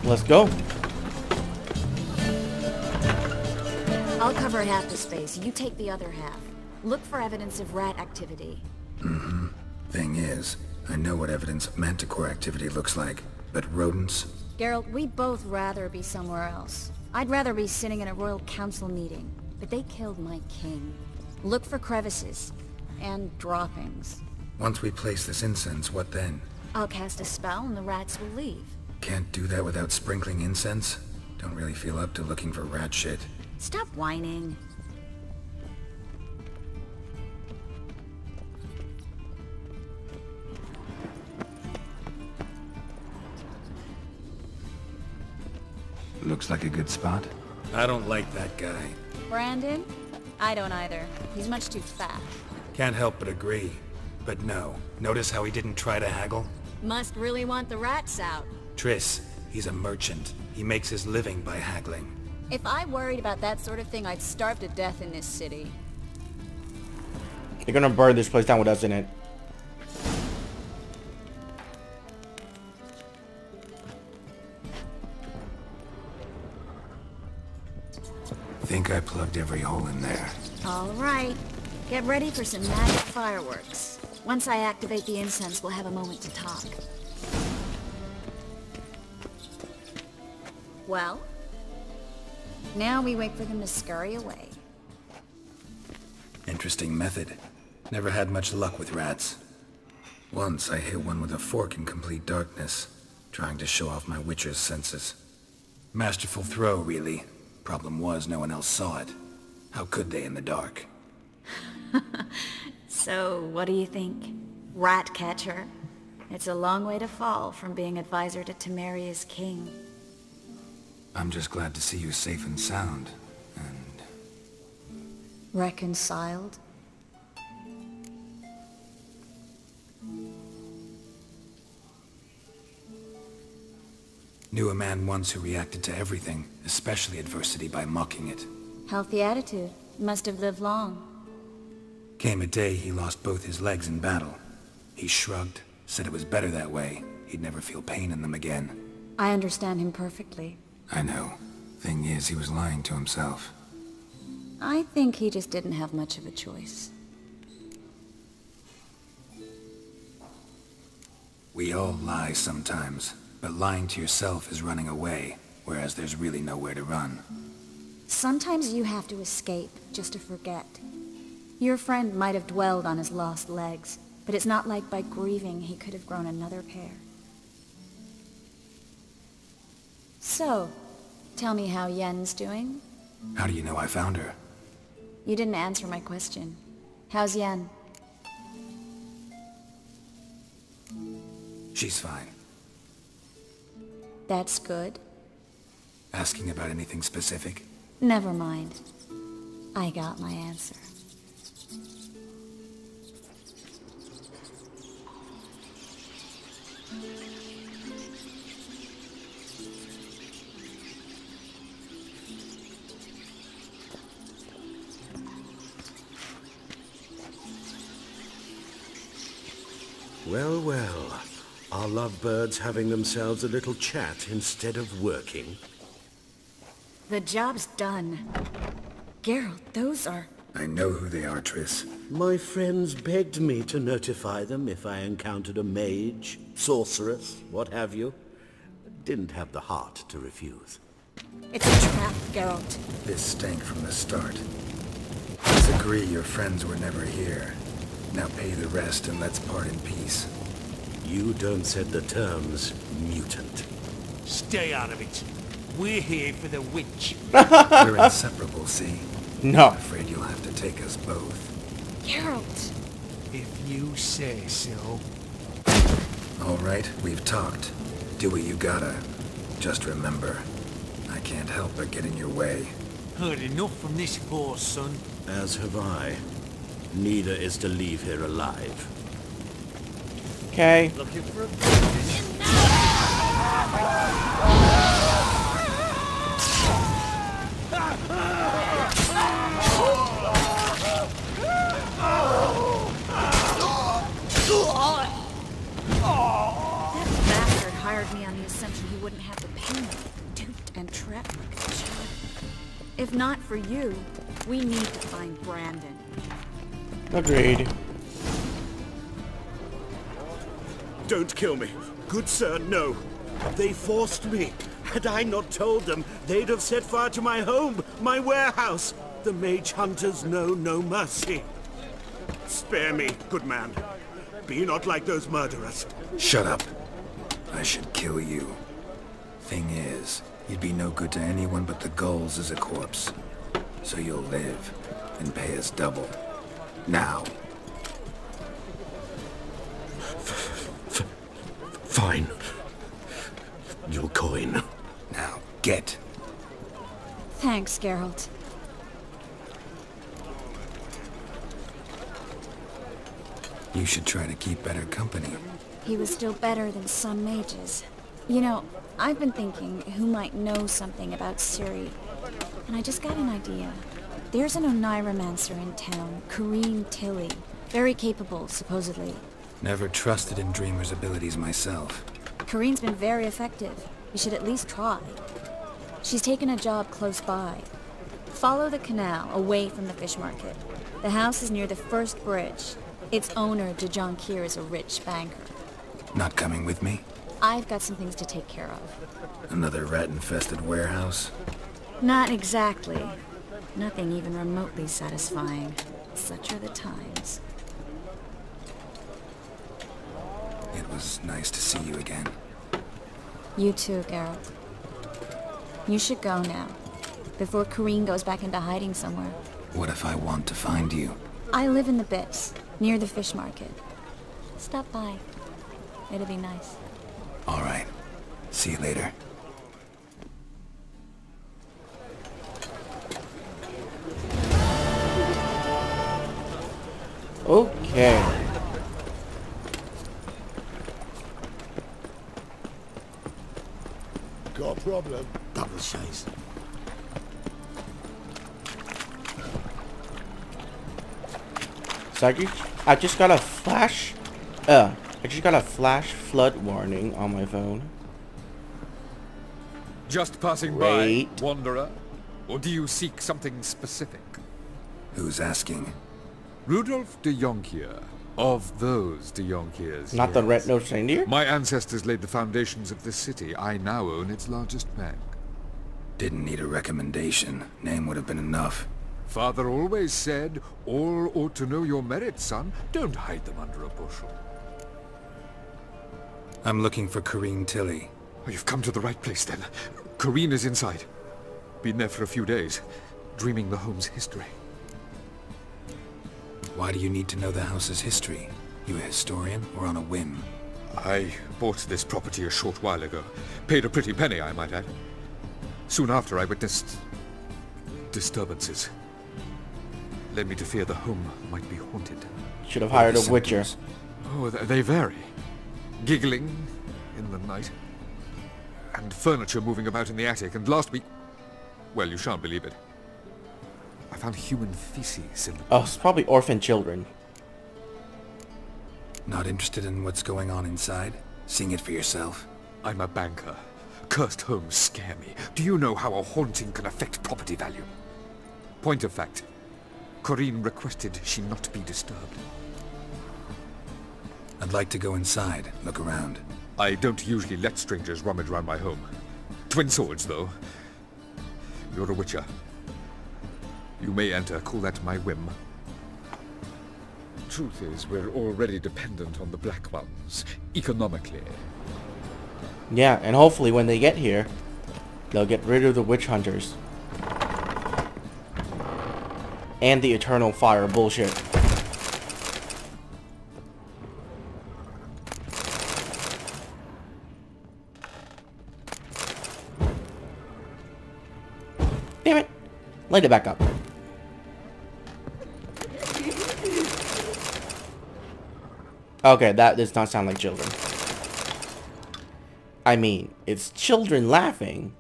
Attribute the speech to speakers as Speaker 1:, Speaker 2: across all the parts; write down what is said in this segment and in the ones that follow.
Speaker 1: Let's go.
Speaker 2: I'll cover half the space. You take the other half. Look for evidence of rat activity.
Speaker 3: Mm-hmm. Thing is, I know what evidence of manticore activity looks like, but rodents?
Speaker 2: Geralt, we'd both rather be somewhere else. I'd rather be sitting in a royal council meeting, but they killed my king. Look for crevices and droppings.
Speaker 3: Once we place this incense, what then?
Speaker 2: I'll cast a spell and the rats will leave.
Speaker 3: Can't do that without sprinkling incense? Don't really feel up to looking for rat shit.
Speaker 2: Stop whining.
Speaker 3: Looks like a good spot. I don't like that guy.
Speaker 2: Brandon? I don't either. He's much too fat.
Speaker 3: Can't help but agree. But no. Notice how he didn't try to haggle?
Speaker 2: Must really want the rats out.
Speaker 3: Triss, he's a merchant. He makes his living by haggling.
Speaker 2: If I worried about that sort of thing, I'd starve to death in this city.
Speaker 1: You're gonna burn this place down with us in it.
Speaker 3: Think I plugged every hole in there.
Speaker 2: All right. Get ready for some magic fireworks. Once I activate the incense, we'll have a moment to talk. Well? Now we wait for them to scurry away.
Speaker 3: Interesting method. Never had much luck with rats. Once I hit one with a fork in complete darkness, trying to show off my witcher's senses. Masterful throw, really. Problem was, no one else saw it. How could they in the dark?
Speaker 2: So, what do you think? Rat catcher? It's a long way to fall from being advisor to Temeria's king.
Speaker 3: I'm just glad to see you safe and sound, and...
Speaker 2: Reconciled?
Speaker 3: Knew a man once who reacted to everything, especially adversity, by mocking it.
Speaker 2: Healthy attitude. Must have lived long.
Speaker 3: Came a day he lost both his legs in battle. He shrugged, said it was better that way. He'd never feel pain in them again.
Speaker 2: I understand him perfectly.
Speaker 3: I know. Thing is, he was lying to himself.
Speaker 2: I think he just didn't have much of a choice.
Speaker 3: We all lie sometimes, but lying to yourself is running away, whereas there's really nowhere to run.
Speaker 2: Sometimes you have to escape, just to forget. Your friend might have dwelled on his lost legs, but it's not like by grieving he could have grown another pair. So, tell me how Yen's doing?
Speaker 3: How do you know I found her?
Speaker 2: You didn't answer my question. How's Yen?
Speaker 3: She's fine.
Speaker 2: That's good.
Speaker 3: Asking about anything specific?
Speaker 2: Never mind. I got my answer.
Speaker 4: Well, well. Are lovebirds having themselves a little chat instead of working?
Speaker 2: The job's done. Geralt, those are...
Speaker 3: I know who they are, Triss.
Speaker 4: My friends begged me to notify them if I encountered a mage, sorceress, what have you. Didn't have the heart to refuse.
Speaker 2: It's a trap, Geralt.
Speaker 3: This stank from the start. Let's agree your friends were never here. Now pay the rest and let's part in peace.
Speaker 4: You don't set the terms, mutant.
Speaker 5: Stay out of it. We're here for the witch.
Speaker 3: We're inseparable, see?
Speaker 1: No.
Speaker 3: I'm afraid you'll have to take us both.
Speaker 2: Geralt!
Speaker 5: If you say so.
Speaker 3: All right, we've talked. Do what you gotta. Just remember, I can't help but get in your way.
Speaker 5: Heard enough from this horse, son.
Speaker 4: As have I. Neither is to leave here alive.
Speaker 1: Okay.
Speaker 5: Looking for a
Speaker 2: hired me on the assumption he wouldn't have to pay me, duped and trapped like a child. If not for you, we need to find Brandon.
Speaker 1: Agreed.
Speaker 4: Don't kill me. Good sir, no. They forced me. Had I not told them, they'd have set fire to my home, my warehouse. The mage hunters know no mercy. Spare me, good man. Be not like those murderers.
Speaker 3: Shut up. I should kill you. Thing is, you'd be no good to anyone but the gulls as a corpse. So you'll live, and pay us double. Now.
Speaker 4: Fine. Your coin.
Speaker 3: Now, get.
Speaker 2: Thanks, Geralt.
Speaker 3: You should try to keep better company.
Speaker 2: He was still better than some mages. You know, I've been thinking who might know something about Ciri, and I just got an idea. There's an Oneiromancer in town, Corrine Tilly. Very capable, supposedly.
Speaker 3: Never trusted in Dreamer's abilities myself.
Speaker 2: Corrine's been very effective. You should at least try. She's taken a job close by. Follow the canal, away from the fish market. The house is near the first bridge. Its owner, John Kier, is a rich banker.
Speaker 3: Not coming with me?
Speaker 2: I've got some things to take care of.
Speaker 3: Another rat-infested warehouse?
Speaker 2: Not exactly. Nothing even remotely satisfying. Such are the times.
Speaker 3: It was nice to see you again.
Speaker 2: You too, Geralt. You should go now, before Corrine goes back into hiding somewhere.
Speaker 3: What if I want to find you?
Speaker 2: I live in the Bits, near the fish market. Stop by. It'll be nice.
Speaker 3: All right. See you later.
Speaker 1: Okay.
Speaker 6: Got a problem? Double chase.
Speaker 1: So I just got a flash. I just got a flash flood warning on my phone.
Speaker 7: Just passing
Speaker 1: Wait.
Speaker 7: by, wanderer? Or do you seek something specific?
Speaker 3: Who's asking?
Speaker 7: Rudolf de Jonkier. Of those de Jonkiers.
Speaker 1: Not the red-nosed reindeer?
Speaker 7: My ancestors laid the foundations of this city. I now own its largest bank.
Speaker 3: Didn't need a recommendation. Name would have been enough.
Speaker 7: Father always said, all ought to know your merits, son. Don't hide them under a bushel.
Speaker 3: I'm looking for Corrine Tilly.
Speaker 7: Oh, you've come to the right place, then. Corrine is inside. Been there for a few days, dreaming the home's history.
Speaker 3: Why do you need to know the house's history? You a historian or on a whim?
Speaker 7: I bought this property a short while ago. Paid a pretty penny, I might add. Soon after, I witnessed disturbances. Led me to fear the home might be haunted.
Speaker 1: Should have hired a witcher.
Speaker 7: Oh, they vary. Giggling in the night. And furniture moving about in the attic. And last week... well, you shan't believe it. I found human feces in the...
Speaker 1: Oh, it's probably orphan children.
Speaker 3: Not interested in what's going on inside? Seeing it for yourself?
Speaker 7: I'm a banker. Cursed homes scare me. Do you know how a haunting can affect property value? Point of fact. Corrine requested she not be disturbed.
Speaker 3: I'd like to go inside, look around.
Speaker 7: I don't usually let strangers rummage around my home. Twin swords, though. You're a witcher. You may enter, call that my whim. Truth is, we're already dependent on the Black Ones, economically.
Speaker 1: Yeah, and hopefully when they get here, they'll get rid of the witch hunters. And the eternal fire bullshit. Damn it! Light it back up. Okay, that does not sound like children. I mean, it's children laughing.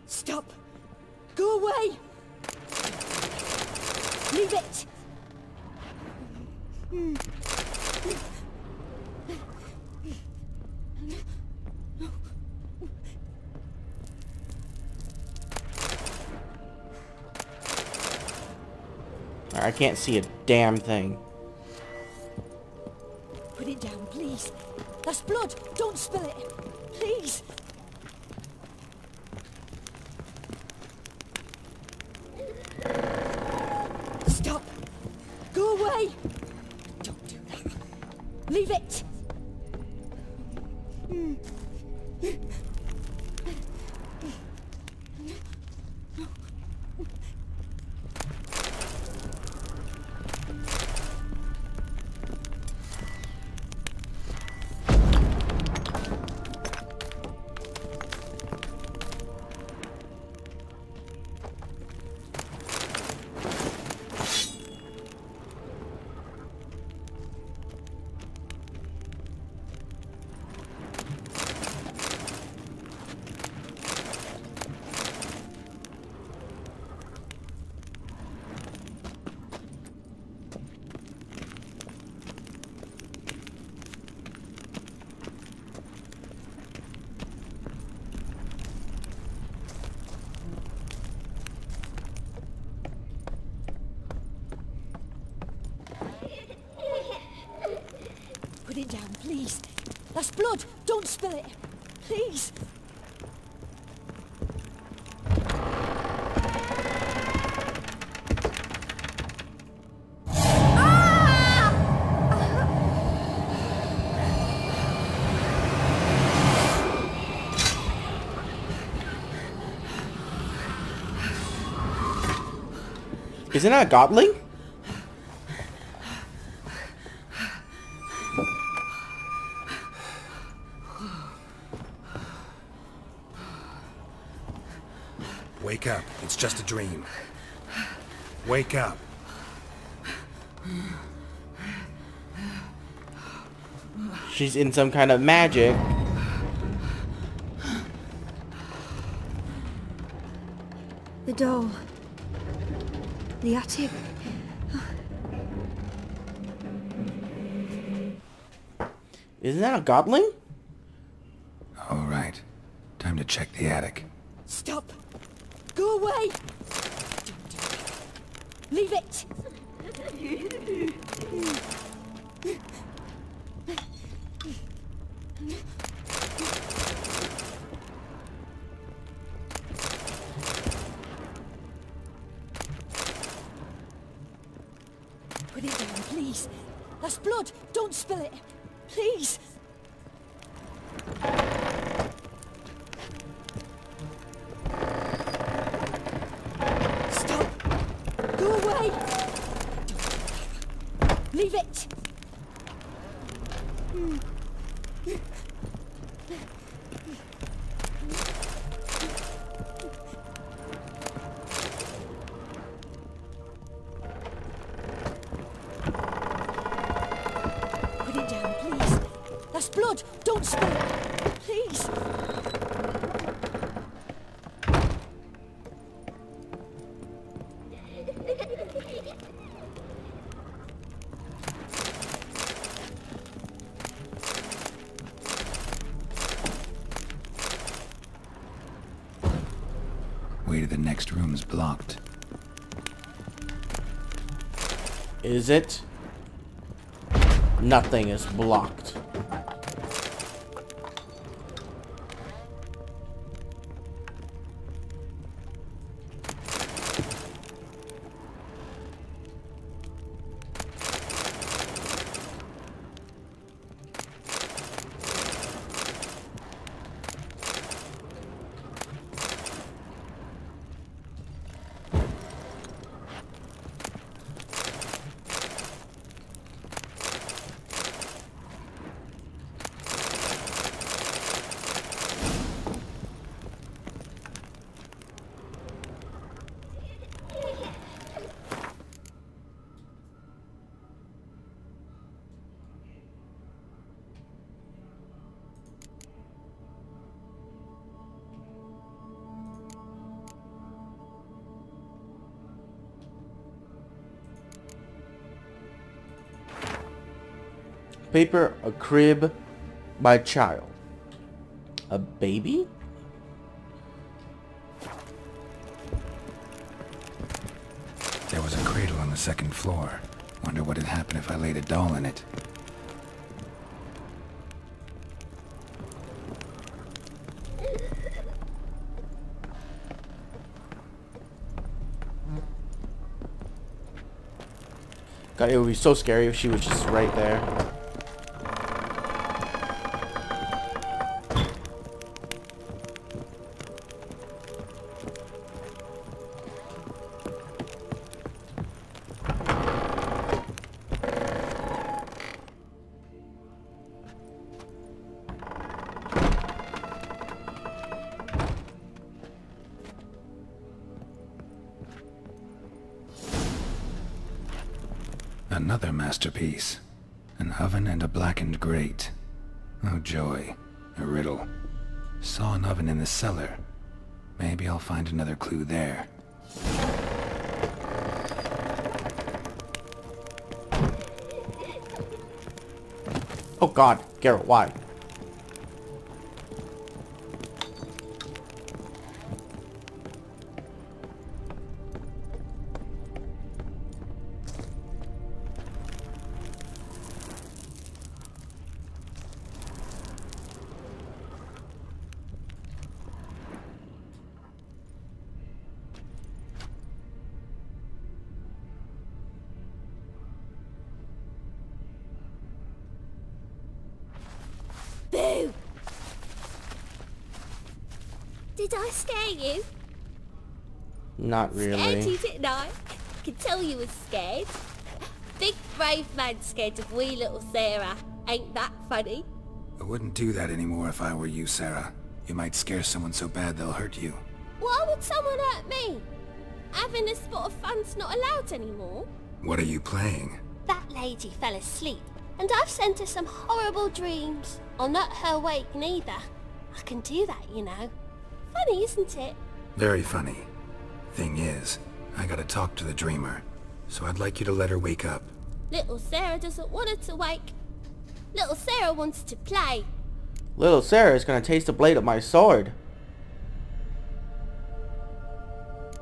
Speaker 8: Stop! Go away! Leave it!
Speaker 1: I can't see a damn thing.
Speaker 8: Put it down, please. That's blood. Don't spill it. Please. Stop. Go away. Don't do that. Leave it. Put it down, please. That's blood. Don't spill it. Please.
Speaker 1: Isn't that a godling?
Speaker 3: Wake up. It's just a dream. Wake up.
Speaker 1: She's in some kind of magic.
Speaker 2: The doll. The attic.
Speaker 1: Isn't that a godling?
Speaker 3: All right. Time to check the attic.
Speaker 8: Stop. Go away. Don't do that. Leave it. Put it down, please. That's blood. Don't spill it. Please. Stop. Go away. Don't do that. Leave it. Put it down, please. That's blood. Don't spill it. Please.
Speaker 3: Way to the next room is blocked.
Speaker 1: Is it? Nothing is blocked. Paper, a crib by child. A baby?
Speaker 3: There was a cradle on the the second floor. Wonder what'd happen if I laid a doll in it.
Speaker 1: God, it would be so scary if she was just right there.
Speaker 3: Another masterpiece. An oven and a blackened grate. Oh joy. A riddle. Saw an oven in the cellar. Maybe I'll find another clue there.
Speaker 1: Oh God, Geralt, why?
Speaker 9: Boo! Did I scare you?
Speaker 1: Not really.
Speaker 9: Scared you, didn't I? I could tell you was scared. Big brave man scared of wee little Sarah. Ain't that funny?
Speaker 3: I wouldn't do that anymore if I were you, Sarah. You might scare someone so bad they'll hurt you.
Speaker 9: Why would someone hurt me? Having a spot of fun's not allowed anymore.
Speaker 3: What are you playing?
Speaker 9: That lady fell asleep, and I've sent her some horrible dreams. I'll not her wake neither. I can do that, you know. Funny, isn't it?
Speaker 3: Very funny. Thing is, I gotta talk to the dreamer, so I'd like you to let her wake up.
Speaker 9: Little Sarah doesn't want her to wake. Little Sarah wants to play.
Speaker 1: Little Sarah is gonna taste the blade of my sword.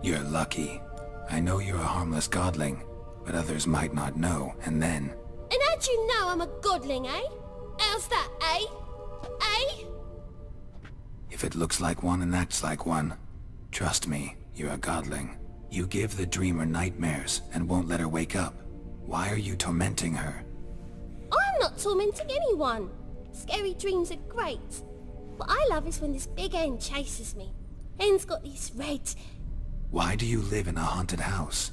Speaker 3: You're lucky. I know you're a harmless godling, but others might not know, and then...
Speaker 9: And how'd you know I'm a godling, eh? How's that, eh? Eh?
Speaker 3: If it looks like one and acts like one, trust me, you're a godling. You give the dreamer nightmares and won't let her wake up. Why are you tormenting her?
Speaker 9: I'm not tormenting anyone. Scary dreams are great. What I love is when this big hen chases me. Hen's got these red...
Speaker 3: Why do you live in a haunted house?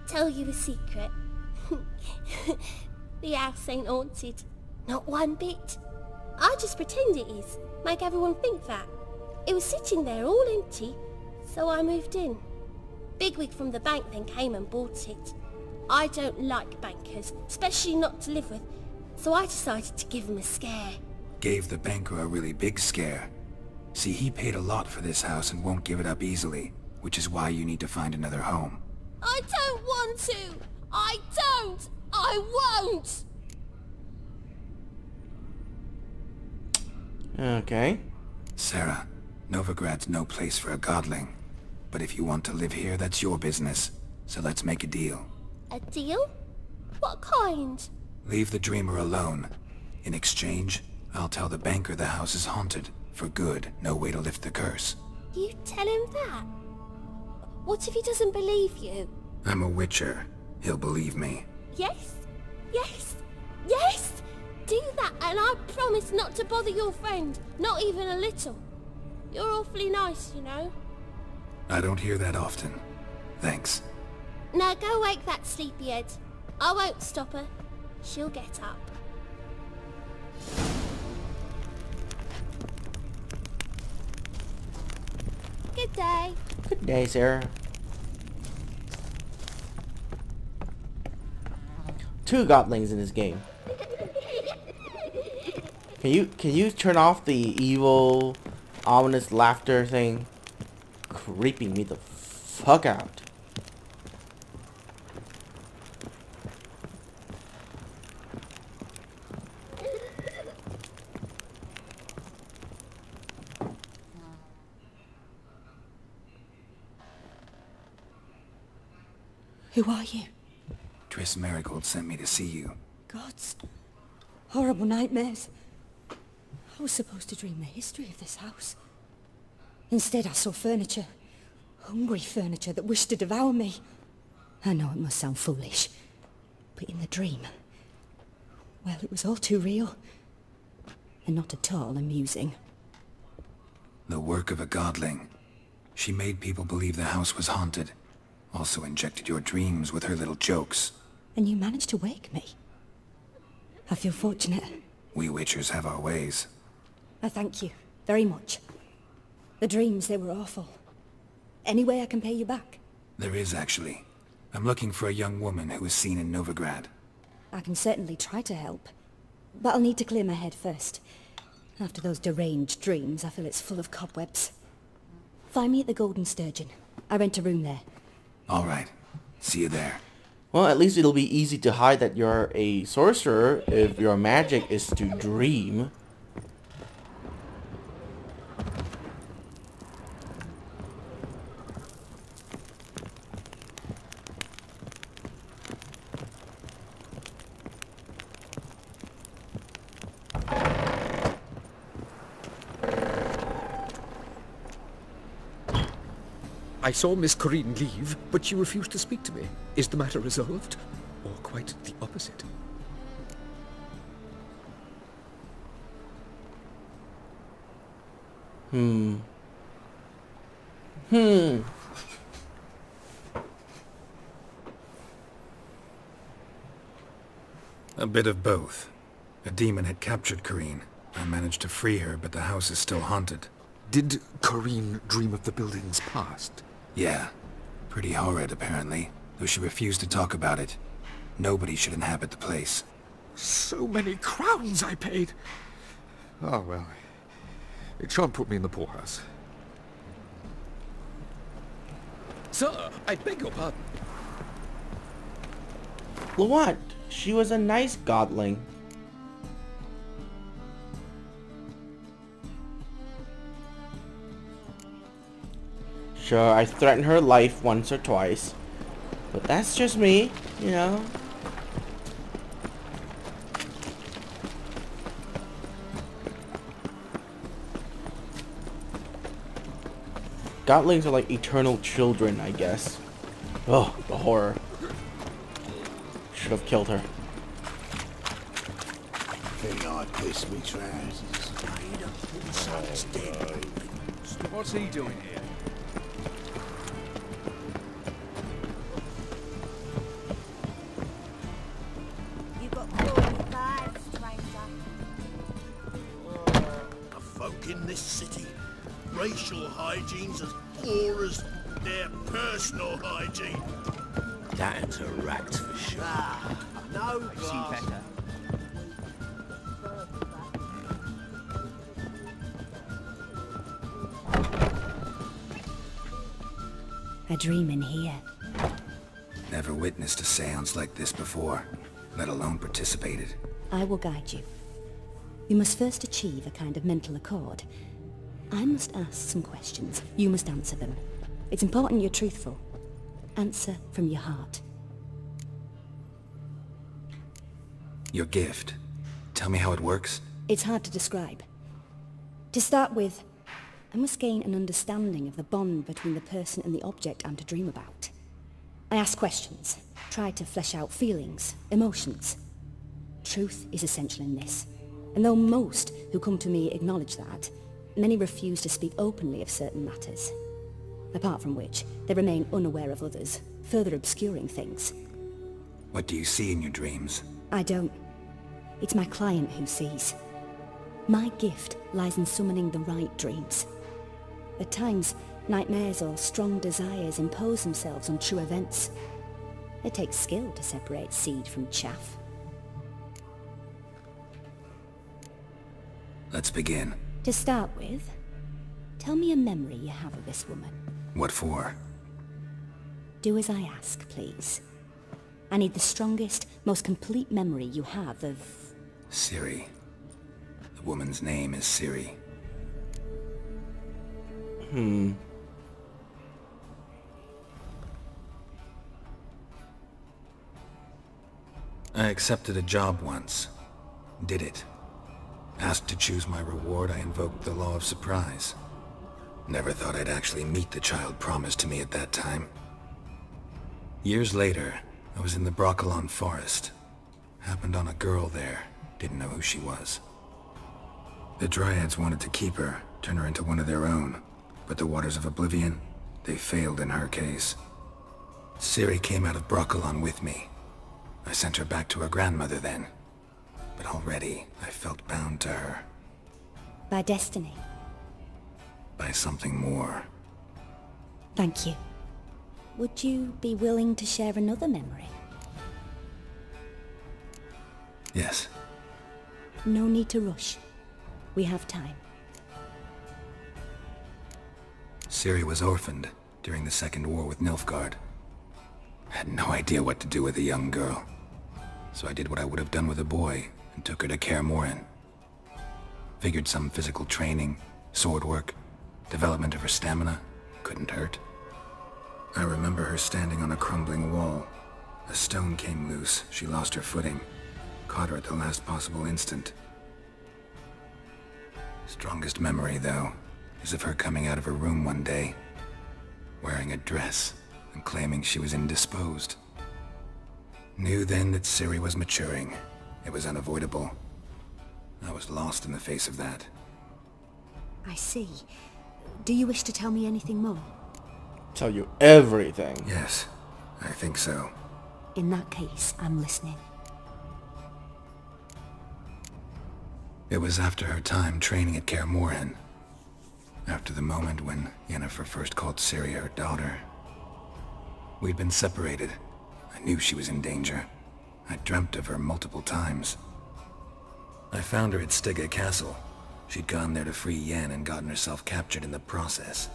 Speaker 9: Tell you a secret. The house ain't haunted. Not one bit. I just pretend it is. Make everyone think that. It was sitting there all empty, so I moved in. Bigwig from the bank then came and bought it. I don't like bankers, especially not to live with, so I decided to give him a scare.
Speaker 3: Gave the banker a really big scare. See, he paid a lot for this house and won't give it up easily, which is why you need to find another home.
Speaker 9: I don't want to! I don't! I won't!
Speaker 1: Okay.
Speaker 3: Sarah, Novigrad's no place for a godling. But if you want to live here, that's your business. So let's make a deal.
Speaker 9: A deal? What kind?
Speaker 3: Leave the dreamer alone. In exchange, I'll tell the banker the house is haunted. For good, no way to lift the curse.
Speaker 9: You tell him that? What if he doesn't believe you?
Speaker 3: I'm a witcher. He'll believe me.
Speaker 9: Yes? Yes? Yes! Do that and I promise not to bother your friend. Not even a little. You're awfully nice, you know.
Speaker 3: I don't hear that often. Thanks.
Speaker 9: Now go wake that sleepyhead. I won't stop her. She'll get up. Good day.
Speaker 1: Good day, Sarah. 2 godlings in this game. Can you turn off the evil, ominous laughter thing? Creeping me the fuck out.
Speaker 8: Who are you?
Speaker 3: Triss Marigold sent me to see you.
Speaker 8: Gods. Horrible nightmares. I was supposed to dream the history of this house. Instead, I saw furniture. Hungry furniture that wished to devour me. I know it must sound foolish, but in the dream, well, it was all too real. And not at all amusing.
Speaker 3: The work of a godling. She made people believe the house was haunted. Also injected your dreams with her little jokes.
Speaker 8: And you managed to wake me. I feel fortunate.
Speaker 3: We Witchers have our ways.
Speaker 8: I thank you very much. The dreams, they were awful. Any way I can pay you back?
Speaker 3: There is, actually. I'm looking for a young woman who was seen in Novigrad.
Speaker 8: I can certainly try to help. But I'll need to clear my head first. After those deranged dreams, I feel it's full of cobwebs. Find me at the Golden Sturgeon. I rent a room there.
Speaker 3: All right. See you there.
Speaker 1: Well, at least it'll be easy to hide that you're a sorcerer if your magic is to dream.
Speaker 7: I saw Miss Corinne leave, but she refused to speak to me. Is the matter resolved? Or quite the opposite?
Speaker 3: A bit of both. A demon had captured Corinne. I managed to free her, but the house is still haunted.
Speaker 7: Did Corinne dream of the building's past?
Speaker 3: Yeah. Pretty horrid, apparently, though she refused to talk about it. Nobody should inhabit the place.
Speaker 7: So many crowns I paid! Oh, well. It shan't put me in the poorhouse. Sir, I beg your pardon.
Speaker 1: What? She was a nice godling. Sure, I threatened her life once or twice, but that's just me, you know. Godlings are like eternal children, I guess. Oh, the horror. Should have killed her.
Speaker 6: Think I pissed me trousers.
Speaker 5: What's he doing here?
Speaker 4: The folk in this city, racial hygiene's as poor as their personal hygiene.
Speaker 6: That's a rat for sure.
Speaker 4: No glass.
Speaker 8: I dream in here.
Speaker 3: Never witnessed a seance like this before, let alone participated.
Speaker 8: I will guide you. You must first achieve a kind of mental accord. I must ask some questions. You must answer them. It's important you're truthful. Answer from your heart.
Speaker 3: Your gift. Tell me how it works.
Speaker 8: It's hard to describe. To start with, I must gain an understanding of the bond between the person and the object I'm to dream about. I ask questions, try to flesh out feelings, emotions. Truth is essential in this, and though most who come to me acknowledge that, many refuse to speak openly of certain matters. Apart from which, they remain unaware of others, further obscuring things.
Speaker 3: What do you see in your dreams?
Speaker 8: I don't. It's my client who sees. My gift lies in summoning the right dreams. At times, nightmares or strong desires impose themselves on true events. It takes skill to separate seed from chaff.
Speaker 3: Let's begin.
Speaker 8: To start with, tell me a memory you have of this woman.
Speaker 3: What for?
Speaker 8: Do as I ask, please. I need the strongest, most complete memory you have of...
Speaker 3: Ciri. The woman's name is Ciri. I accepted a job once. Did it. Asked to choose my reward, I invoked the law of surprise. Never thought I'd actually meet the child promised to me at that time. Years later, I was in the Broccolon forest. Happened on a girl there. Didn't know who she was. The Dryads wanted to keep her, turn her into one of their own. But the Waters of Oblivion, they failed in her case. Ciri came out of Broccolon with me. I sent her back to her grandmother then. But already, I felt bound to her.
Speaker 8: By destiny.
Speaker 3: By something more.
Speaker 8: Thank you. Would you be willing to share another memory?
Speaker 3: Yes.
Speaker 8: No need to rush. We have time.
Speaker 3: Ciri was orphaned during the Second War with Nilfgaard. Had no idea what to do with a young girl. So I did what I would have done with a boy and took her to Kaer Morhen. Figured some physical training, sword work, development of her stamina couldn't hurt. I remember her standing on a crumbling wall. A stone came loose, she lost her footing. Caught her at the last possible instant. Strongest memory, though, is of her coming out of her room one day, wearing a dress and claiming she was indisposed. Knew then that Ciri was maturing. It was unavoidable. I was lost in the face of that.
Speaker 8: I see. Do you wish to tell me anything more?
Speaker 1: Tell you everything.
Speaker 3: Yes, I think so.
Speaker 8: In that case, I'm listening.
Speaker 3: It was after her time training at Kaer Morhen. After the moment when Yennefer first called Ciri her daughter. We'd been separated. I knew she was in danger. I dreamt of her multiple times. I found her at Stygga Castle. She'd gone there to free Yen and gotten herself captured in the process.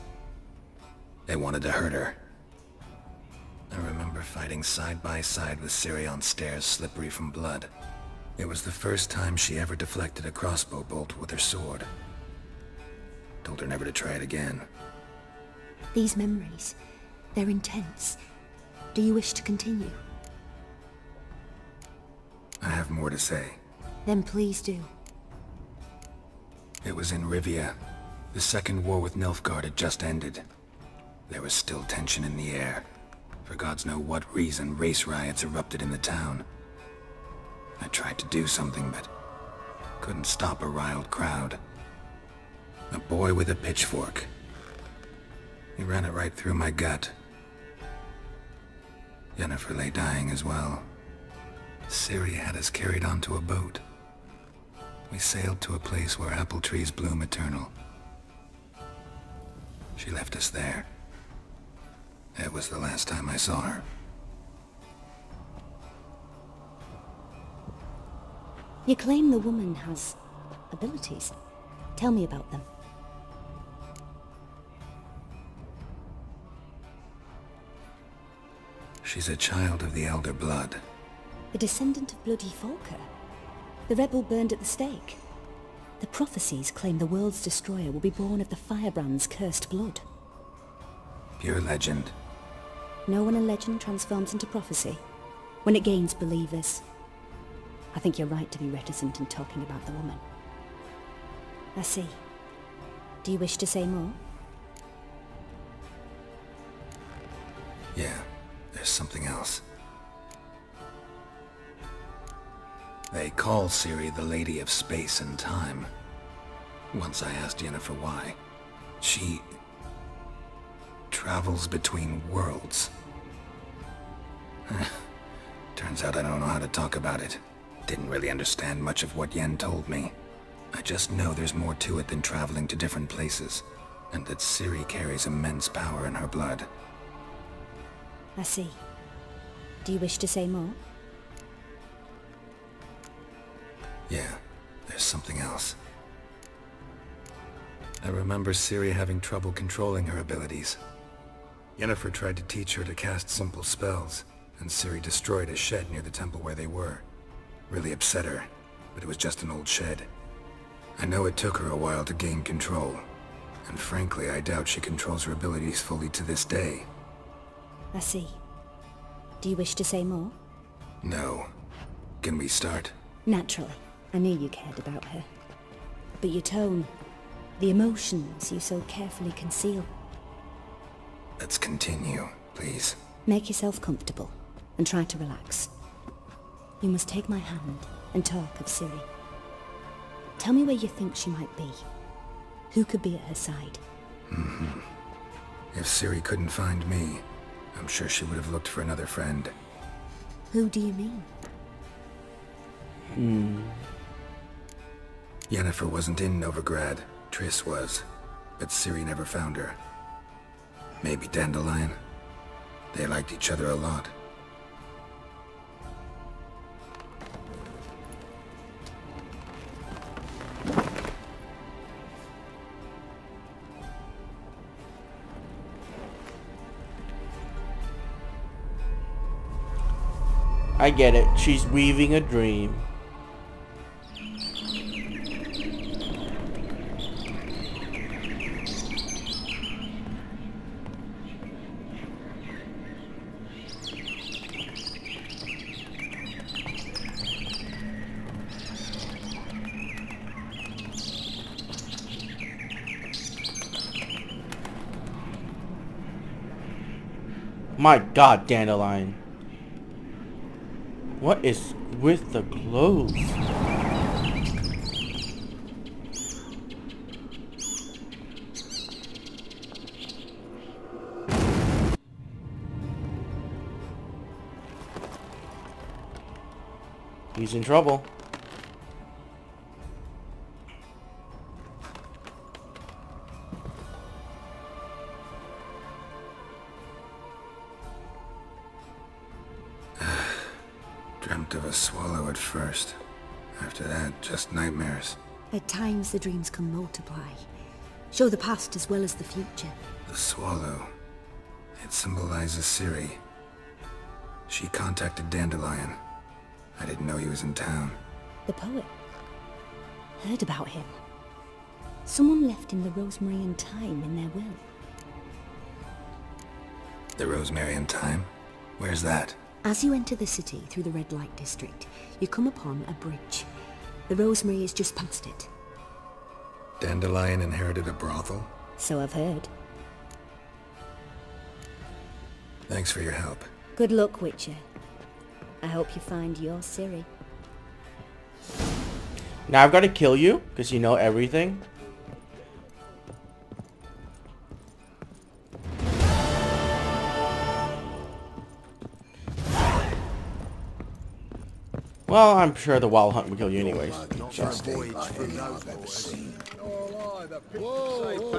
Speaker 3: They wanted to hurt her. I remember fighting side by side with Ciri on stairs slippery from blood. It was the first time she ever deflected a crossbow bolt with her sword. Told her never to try it again.
Speaker 8: These memories, they're intense. Do you wish to continue?
Speaker 3: I have more to say.
Speaker 8: Then please do.
Speaker 3: It was in Rivia. The Second War with Nilfgaard had just ended. There was still tension in the air. For gods know what reason, race riots erupted in the town. I tried to do something, but couldn't stop a riled crowd. A boy with a pitchfork. He ran it right through my gut. Yennefer lay dying as well. Ciri had us carried onto a boat. We sailed to a place where apple trees bloom eternal. She left us there. It was the last time I saw her.
Speaker 8: You claim the woman has abilities. Tell me about them.
Speaker 3: She's a child of the Elder Blood.
Speaker 8: A descendant of bloody Falker. The rebel burned at the stake. The prophecies claim the world's destroyer will be born of the Firebrand's cursed blood.
Speaker 3: Pure legend.
Speaker 8: Know when a legend transforms into prophecy? When it gains believers. I think you're right to be reticent in talking about the woman. I see. Do you wish to say more?
Speaker 3: Yeah, there's something else. They call Ciri the Lady of Space and Time. Once I asked Yennefer why. She travels between worlds. Turns out I don't know how to talk about it. Didn't really understand much of what Yen told me. I just know there's more to it than traveling to different places, and that Ciri carries immense power in her blood.
Speaker 8: I see. Do you wish to say more?
Speaker 3: Yeah, there's something else. I remember Ciri having trouble controlling her abilities. Yennefer tried to teach her to cast simple spells, and Ciri destroyed a shed near the temple where they were. Really upset her, but it was just an old shed. I know it took her a while to gain control, and frankly I doubt she controls her abilities fully to this day.
Speaker 8: I see. Do you wish to say more?
Speaker 3: No. Can we start?
Speaker 8: Naturally. I knew you cared about her. But your tone, the emotions you so carefully conceal.
Speaker 3: Let's continue, please.
Speaker 8: Make yourself comfortable and try to relax. You must take my hand and talk of Ciri. Tell me where you think she might be. Who could be at her side?
Speaker 3: If Ciri couldn't find me, I'm sure she would have looked for another friend.
Speaker 8: Who do you mean?
Speaker 3: Yennefer wasn't in Novigrad. Triss was. But Ciri never found her. Maybe Dandelion? They liked each other a lot.
Speaker 1: I get it. She's weaving a dream. My God, Dandelion. What is with the clothes? He's in trouble.
Speaker 3: Dreamt of a swallow at first. After that, just nightmares.
Speaker 8: At times the dreams can multiply. Show the past as well as the future.
Speaker 3: The swallow. It symbolizes Ciri. She contacted Dandelion. I didn't know he was in town.
Speaker 8: The poet. Heard about him. Someone left him the rosemary and thyme in their will.
Speaker 3: The Rosemary and Thyme? Where's that?
Speaker 8: As you enter the city through the red light district, you come upon a bridge. The rosemary is just past it.
Speaker 3: Dandelion inherited a brothel?
Speaker 8: So I've heard.
Speaker 3: Thanks for your help.
Speaker 8: Good luck, Witcher. I hope you find your Ciri.
Speaker 1: Now I've got to kill you because you know everything. Well, I'm sure the wild hunt would kill you anyways.
Speaker 6: Just ain't like any I've ever seen.
Speaker 5: Whoa,